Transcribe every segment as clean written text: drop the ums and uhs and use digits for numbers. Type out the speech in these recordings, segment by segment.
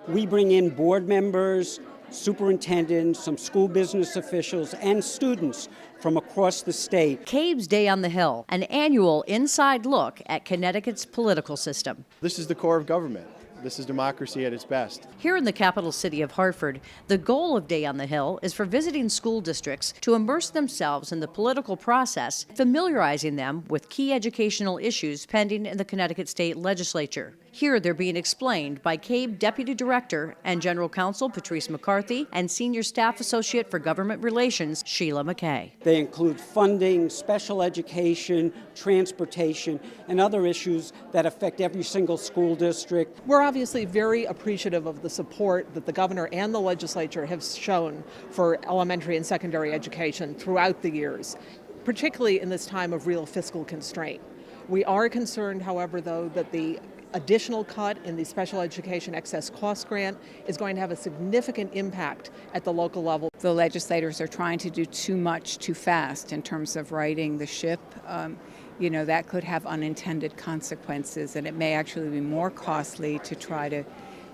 We bring in board members, superintendents, some school business officials, and students from across the state. CABE's Day on the Hill, an annual inside look at Connecticut's political system. This is the core of government. This is democracy at its best. Here in the capital city of Hartford, the goal of Day on the Hill is for visiting school districts to immerse themselves in the political process, familiarizing them with key educational issues pending in the Connecticut State Legislature. Here they're being explained by CABE Deputy Director and General Counsel Patrice McCarthy and Senior Staff Associate for Government Relations Sheila McKay. They include funding, special education, transportation, and other issues that affect every single school district. We're obviously very appreciative of the support that the governor and the legislature have shown for elementary and secondary education throughout the years, particularly in this time of real fiscal constraint. We are concerned, however, though, that the additional cut in the special education excess cost grant is going to have a significant impact at the local level. The legislators are trying to do too much too fast in terms of righting the ship. That could have unintended consequences, and it may actually be more costly to try to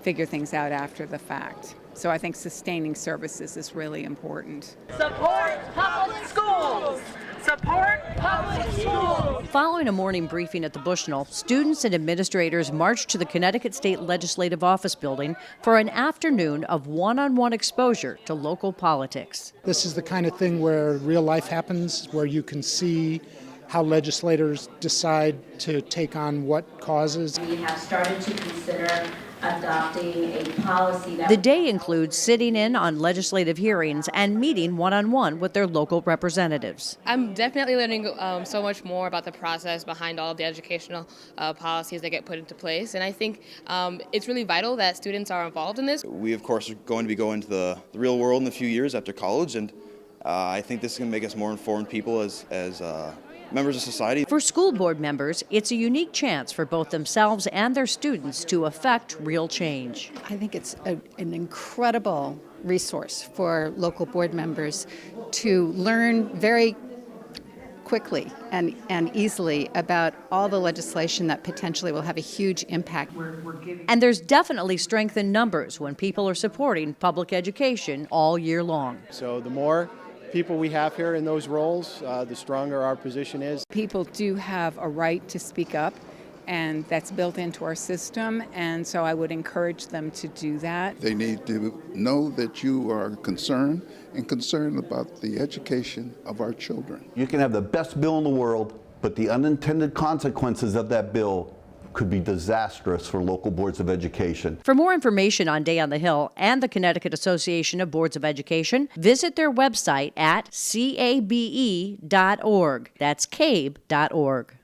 figure things out after the fact. So I think sustaining services is really important. Support public schools! Support public schools! Following a morning briefing at the Bushnell, students and administrators marched to the Connecticut State Legislative Office Building for an afternoon of one-on-one exposure to local politics. This is the kind of thing where real life happens, where you can see how legislators decide to take on what causes. We have started to consider adopting a policy that... The day includes sitting in on legislative hearings and meeting one-on-one with their local representatives. I'm definitely learning so much more about the process behind all of the educational policies that get put into place, and I think it's really vital that students are involved in this. We, of course, are going to be going to the real world in a few years after college, and I think this is going to make us more informed people as members of society. For school board members, it's a unique chance for both themselves and their students to affect real change. I think it's an incredible resource for local board members to learn very quickly and easily about all the legislation that potentially will have a huge impact. And there's definitely strength in numbers when people are supporting public education all year long. So the more people we have here in those roles, the stronger our position is. People do have a right to speak up, and that's built into our system, and so I would encourage them to do that. They need to know that you are concerned about the education of our children. You can have the best bill in the world, but the unintended consequences of that bill could be disastrous for local boards of education. For more information on Day on the Hill and the Connecticut Association of Boards of Education, visit their website at cabe.org. That's cabe.org.